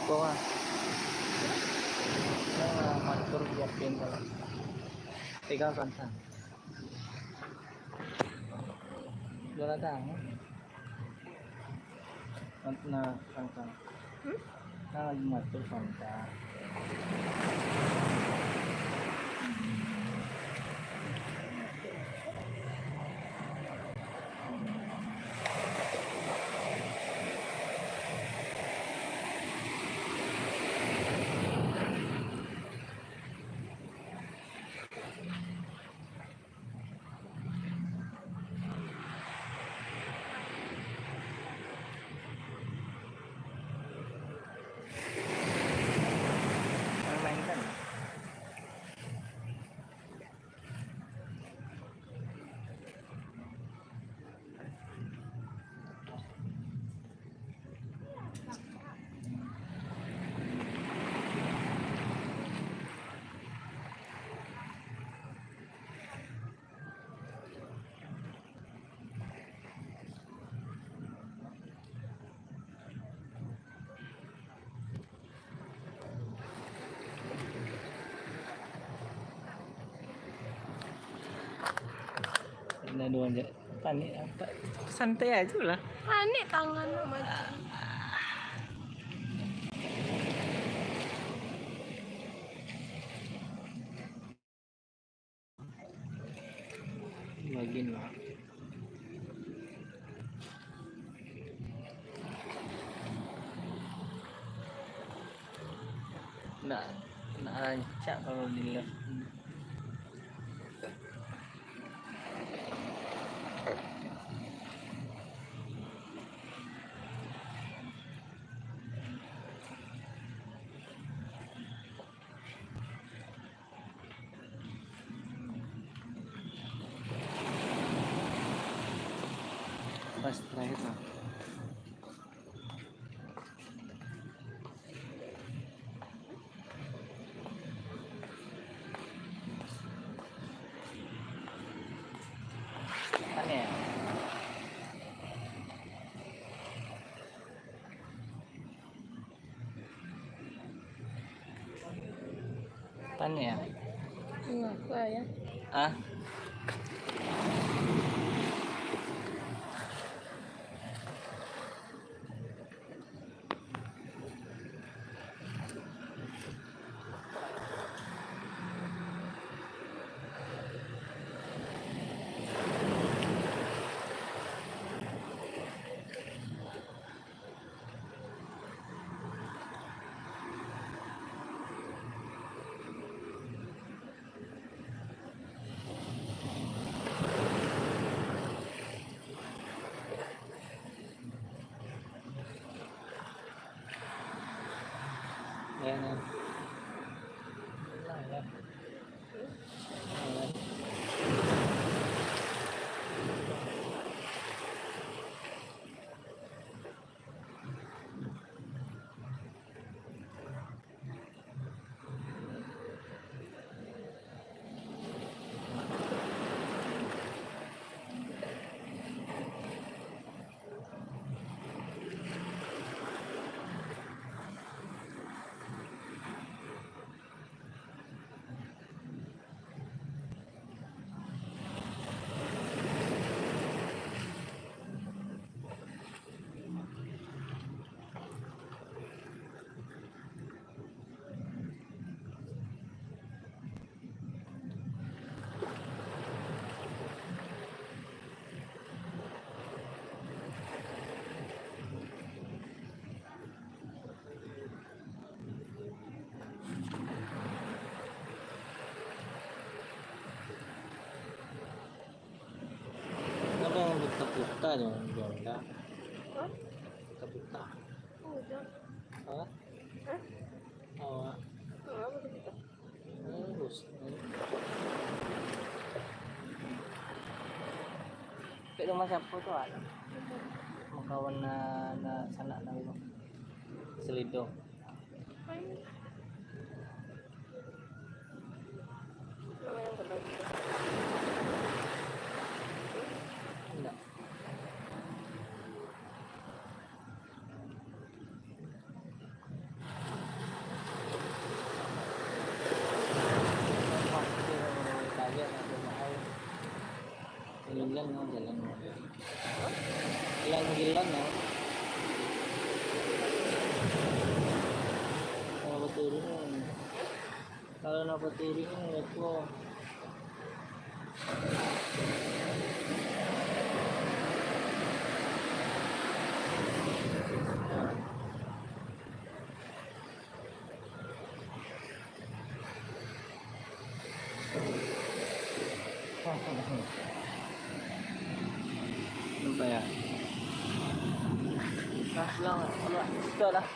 Bawah. Nah, matur siapin kalau. Tiga kantang. Dua datang. Nah, kantang. Nah, lagi matur kantang. Mainkan. Ada dua aja. Panik apa? Santai aja lah. Panik tangan sama Bagian lah. Nak rancak kalau di left. Pas terakhir lah. Aneh ya? Aneh ya? Ngaku ya. Ah? Ya, nah. Kenapa yang buta-buta dong, Jonda? Hah? Buta-buta. Udah. Hah? Hah? Awak. Apa kita? Terus. Kayak rumah siapa tuh ada? Mau kawan na sana na Selidong. Nama yang kedua. Enggak. Napaturi nun. Kalau napaturi nun, net ko. Ano ba yan? Lang, wala. Ito lah.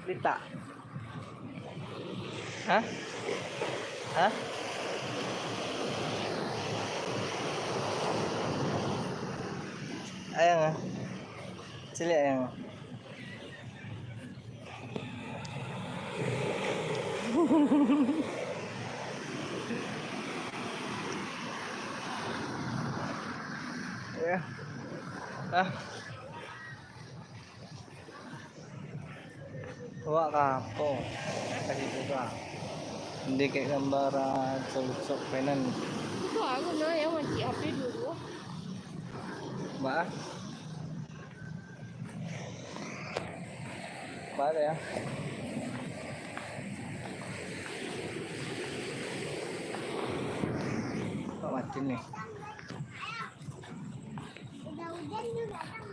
Lita. Ha? Ha? Ayan nga. Sili ayan nga. Ayan. Ha? Huwag ka po. Kasi ito ka. Hindi kayak gambaran sok-sok penan. Itu aku na yang masih HP dulu. Ba? Ba ya? Pak Martin nih. Udah hujan juga kan.